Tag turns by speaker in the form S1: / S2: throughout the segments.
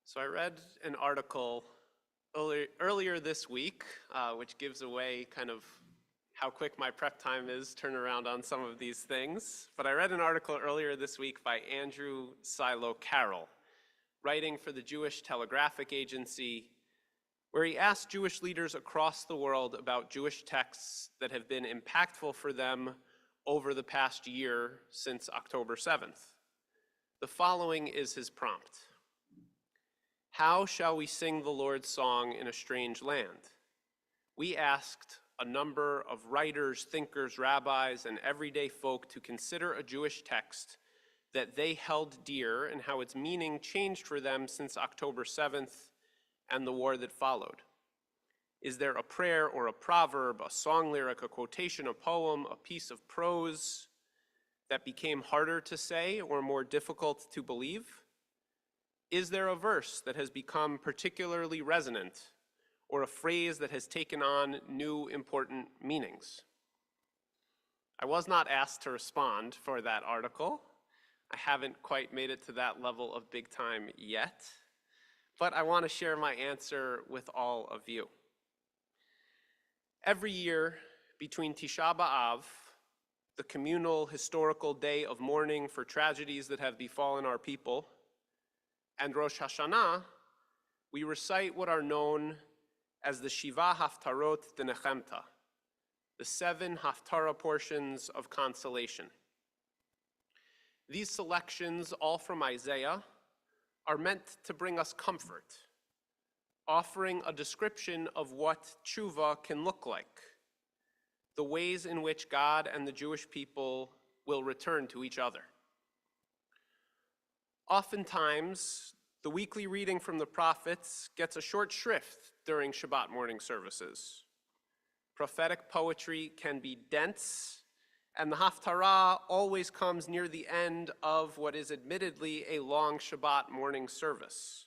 S1: So I read an article earlier this week, which gives away kind of how quick my prep time is, turn around on some of these things. But I read an article earlier this week by Andrew Silo Carroll, writing for the Jewish Telegraphic Agency, where he asked Jewish leaders across the world about Jewish texts that have been impactful for them over the past year since October 7th. The following is his prompt. How shall we sing the Lord's song in a strange land? We asked a number of writers, thinkers, rabbis, and everyday folk to consider a Jewish text that they held dear and how its meaning changed for them since October 7th and the war that followed. Is there a prayer or a proverb, a song lyric, a quotation, a poem, a piece of prose that became harder to say or more difficult to believe? Is there a verse that has become particularly resonant or a phrase that has taken on new important meanings? I was not asked to respond for that article. I haven't quite made it to that level of big time yet, but I want to share my answer with all of you. Every year between Tisha B'Av, the communal historical day of mourning for tragedies that have befallen our people, and Rosh Hashanah, we recite what are known as the Shiva Haftarot de Nechemta, the 7 Haftarah portions of consolation. These selections, all from Isaiah, are meant to bring us comfort, offering a description of what tshuva can look like, the ways in which God and the Jewish people will return to each other. Oftentimes, the weekly reading from the prophets gets a short shrift during Shabbat morning services. Prophetic poetry can be dense, and the Haftarah always comes near the end of what is admittedly a long Shabbat morning service.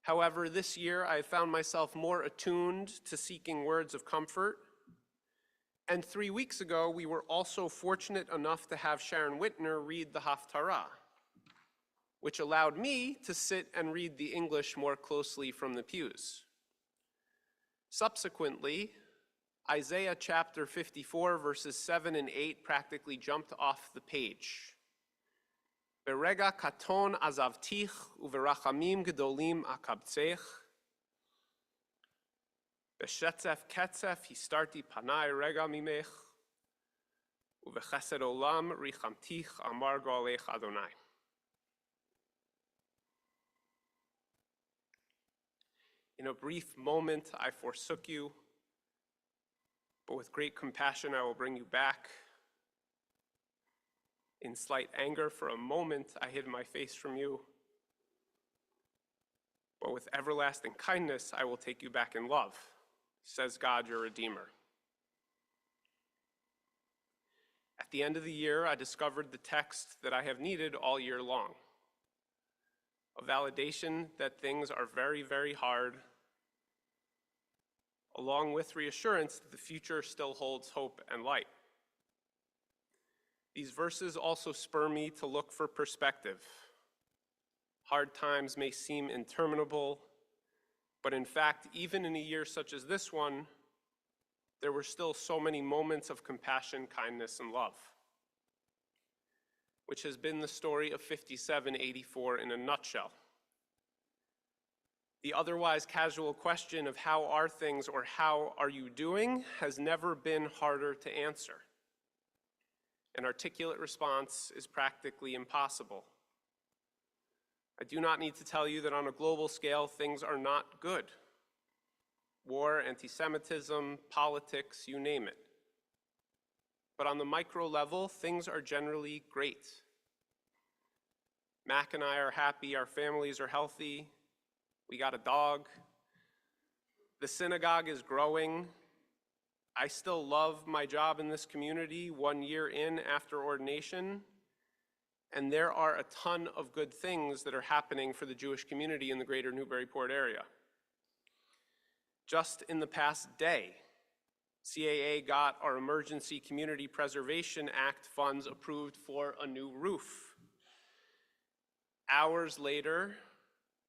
S1: However, this year I found myself more attuned to seeking words of comfort, and 3 weeks ago we were also fortunate enough to have Sharon Whitner read the Haftarah, which allowed me to sit and read the English more closely from the pews. Subsequently, Isaiah chapter 54, verses 7 and 8 practically jumped off the page. Berega katon azavtich uverachamim gedolim akabtzech. Beshetzef ketzef histarti panai rega mimech. Uvechesed olam richamtich amar golech Adonai. In a brief moment, I forsook you, but with great compassion, I will bring you back. In slight anger, for a moment, I hid my face from you, but with everlasting kindness, I will take you back in love, says God, your Redeemer. At the end of the year, I discovered the text that I have needed all year long. A validation that things are very, very hard, along with reassurance that the future still holds hope and light. These verses also spur me to look for perspective. Hard times may seem interminable, but in fact, even in a year such as this one, there were still so many moments of compassion, kindness, and love, which has been the story of 5784 in a nutshell. The otherwise casual question of how are things or how are you doing has never been harder to answer. An articulate response is practically impossible. I do not need to tell you that on a global scale, things are not good. War, anti-Semitism, politics, you name it. But on the micro level, things are generally great. Mac and I are happy, our families are healthy, we got a dog. The synagogue is growing. I still love my job in this community 1 year in after ordination. And there are a ton of good things that are happening for the Jewish community in the greater Newburyport area. Just in the past day, CAA got our Emergency Community Preservation Act funds approved for a new roof. Hours later,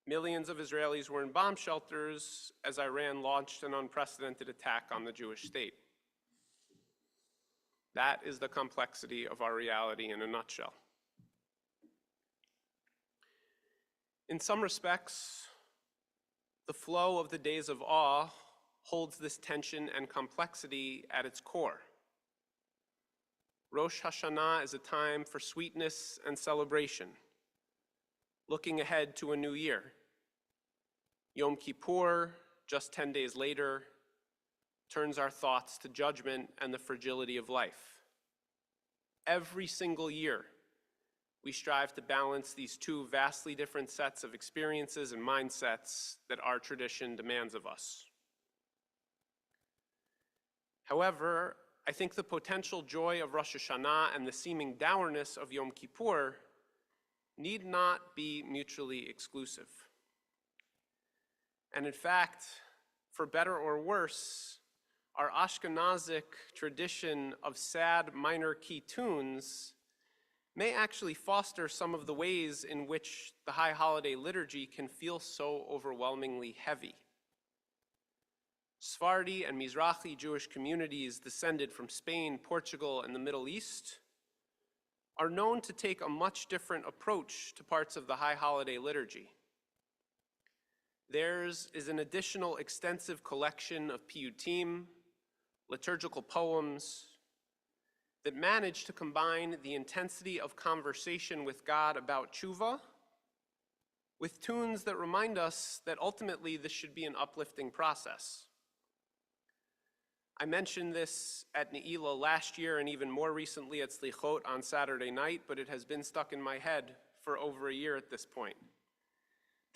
S1: Millions of Israelis were in bomb shelters as Iran launched an unprecedented attack on the Jewish state. That is the complexity of our reality in a nutshell. In some respects, the flow of the days of awe holds this tension and complexity at its core. Rosh Hashanah is a time for sweetness and celebration, looking ahead to a new year. Yom Kippur, just 10 days later, turns our thoughts to judgment and the fragility of life. Every single year, we strive to balance these two vastly different sets of experiences and mindsets that our tradition demands of us. However, I think the potential joy of Rosh Hashanah and the seeming dourness of Yom Kippur need not be mutually exclusive. And in fact, for better or worse, our Ashkenazic tradition of sad minor key tunes may actually foster some of the ways in which the high holiday liturgy can feel so overwhelmingly heavy. Sephardi and Mizrahi Jewish communities descended from Spain, Portugal, and the Middle East are known to take a much different approach to parts of the high holiday liturgy. Theirs is an additional extensive collection of piyutim, liturgical poems, that manage to combine the intensity of conversation with God about tshuva with tunes that remind us that ultimately this should be an uplifting process. I mentioned this at Ne'ilah last year and even more recently at Slichot on Saturday night, but it has been stuck in my head for over a year at this point.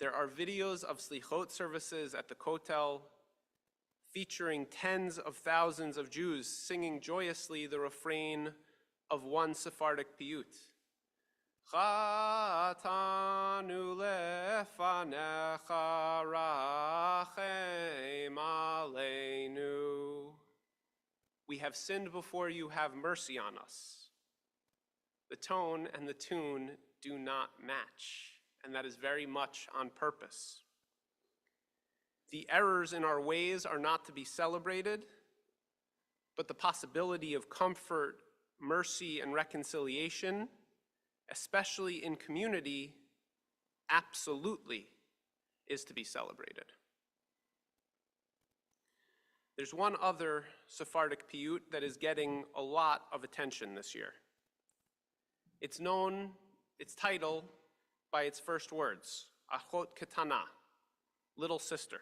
S1: There are videos of Slichot services at the Kotel featuring tens of thousands of Jews singing joyously the refrain of one Sephardic piyut. Chatanu lefanecha rachem aleinu. We have sinned before you, have mercy on us. The tone and the tune do not match, and that is very much on purpose. The errors in our ways are not to be celebrated, but the possibility of comfort, mercy, and reconciliation, especially in community, absolutely is to be celebrated. There's one other Sephardic piyut that is getting a lot of attention this year. It's titled by its first words, Achot Ketana, little sister.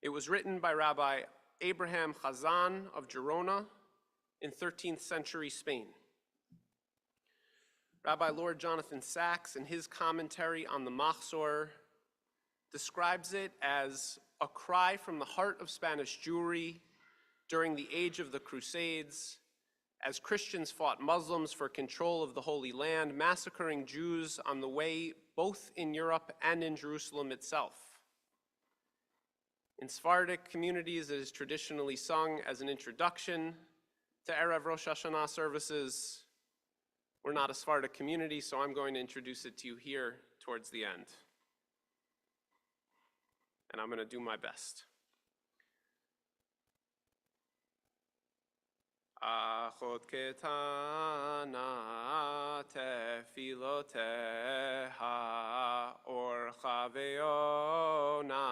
S1: It was written by Rabbi Abraham Chazan of Gerona in 13th century Spain. Rabbi Lord Jonathan Sacks, in his commentary on the Machzor, describes it as a cry from the heart of Spanish Jewry during the age of the Crusades, as Christians fought Muslims for control of the Holy Land, massacring Jews on the way both in Europe and in Jerusalem itself. In Sephardic communities, it is traditionally sung as an introduction to Erev Rosh Hashanah services. We're not a Sephardic community, so I'm going to introduce it to you here towards the end. And I'm going to do my best. Achot ketana tefiloteha orcha ve'ona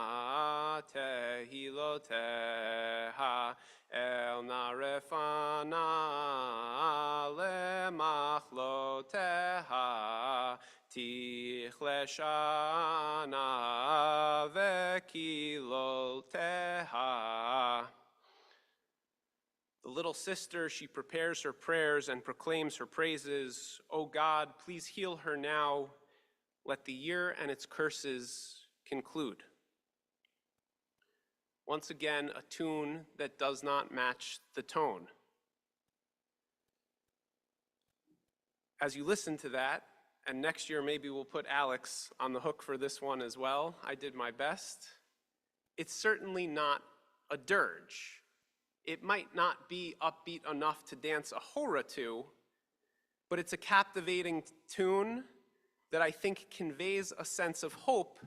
S1: tehiloteha el narefana lemachloteha tichleshana ve'kilolteha. The little sister, she prepares her prayers and proclaims her praises. O God, please heal her now. Let the year and its curses conclude. Once again, a tune that does not match the tone. As you listen to that, and next year maybe we'll put Alex on the hook for this one as well. I did my best. It's certainly not a dirge. It might not be upbeat enough to dance a hora to, but it's a captivating tune that I think conveys a sense of hope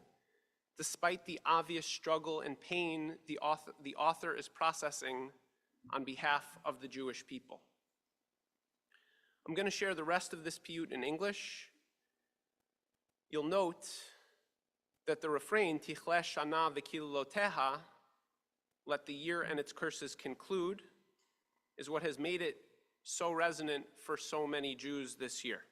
S1: despite the obvious struggle and pain the author is processing on behalf of the Jewish people. I'm going to share the rest of this piyut in English. You'll note that the refrain, Tichle Shana v'kiluloteha, let the year and its curses conclude, is what has made it so resonant for so many Jews this year.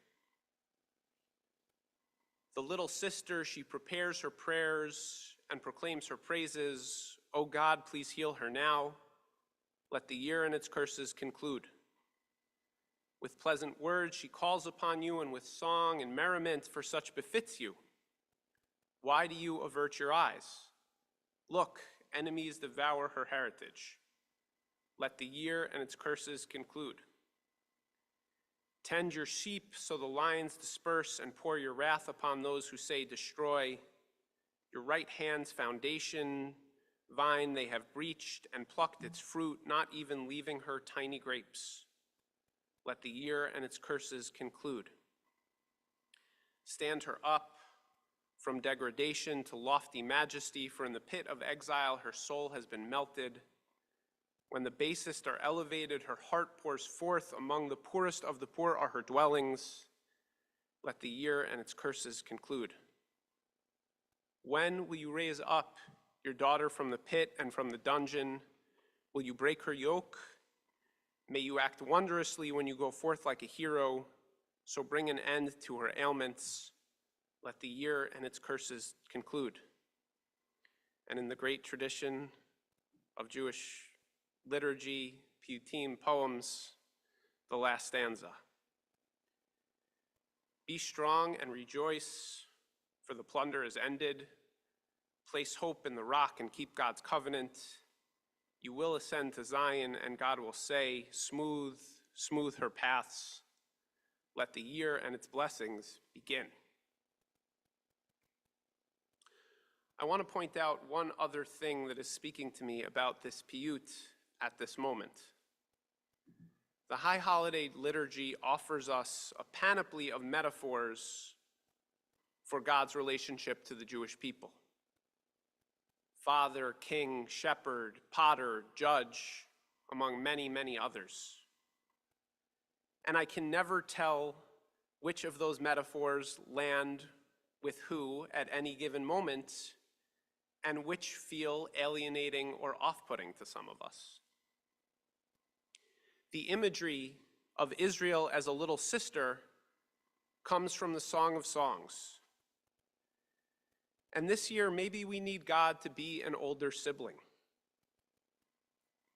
S1: The little sister, she prepares her prayers and proclaims her praises. "O God, please heal her now. Let the year and its curses conclude." With pleasant words, she calls upon you, and with song and merriment, for such befits you. Why do you avert your eyes? Look, enemies devour her heritage. Let the year and its curses conclude. Tend your sheep so the lions disperse, and pour your wrath upon those who say, "Destroy." Your right hand's foundation vine they have breached and plucked its fruit, not even leaving her tiny grapes. Let the year and its curses conclude. Stand her up from degradation to lofty majesty, for in the pit of exile her soul has been melted. When the basest are elevated, her heart pours forth. Among the poorest of the poor are her dwellings. Let the year and its curses conclude. When will you raise up your daughter from the pit and from the dungeon? Will you break her yoke? May you act wondrously when you go forth like a hero, so bring an end to her ailments. Let the year and its curses conclude. And in the great tradition of Jewish liturgy, piyutim, poems, the last stanza. Be strong and rejoice, for the plunder is ended. Place hope in the rock and keep God's covenant. You will ascend to Zion, and God will say, smooth her paths. Let the year and its blessings begin. I want to point out one other thing that is speaking to me about this piyut at this moment. The High Holiday Liturgy offers us a panoply of metaphors for God's relationship to the Jewish people. Father, king, shepherd, potter, judge, among many, many others. And I can never tell which of those metaphors land with who at any given moment, and which feel alienating or off-putting to some of us. The imagery of Israel as a little sister comes from the Song of Songs. And this year, maybe we need God to be an older sibling.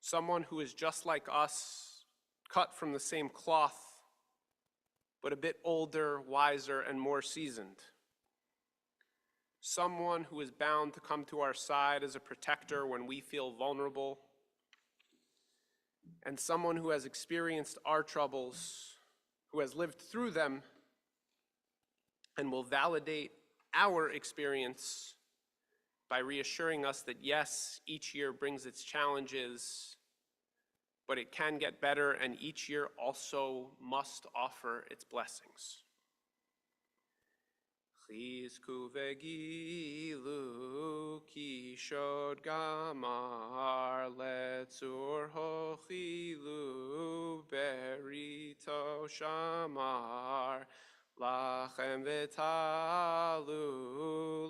S1: Someone who is just like us, cut from the same cloth, but a bit older, wiser, and more seasoned. Someone who is bound to come to our side as a protector when we feel vulnerable. And someone who has experienced our troubles, who has lived through them, and will validate our experience by reassuring us that yes, each year brings its challenges, but it can get better, and each year also must offer its blessings. Chizku vegilu ki shod gamar letzur hochilu berito shamar lachem v'talu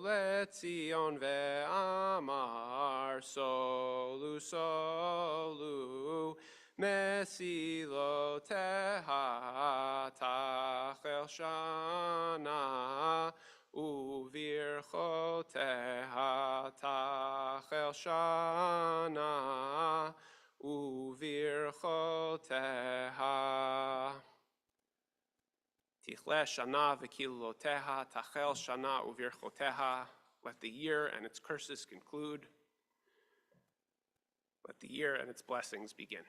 S1: letzion ve'amar solu solu mesiloteha tachel shana uvirchoteha tachel shana uvirchoteha. Tichle shana v'kiluloteha tachel shana uvirchoteha. Let the year and its curses conclude. Let the year and its blessings begin.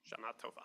S1: Shana Tova.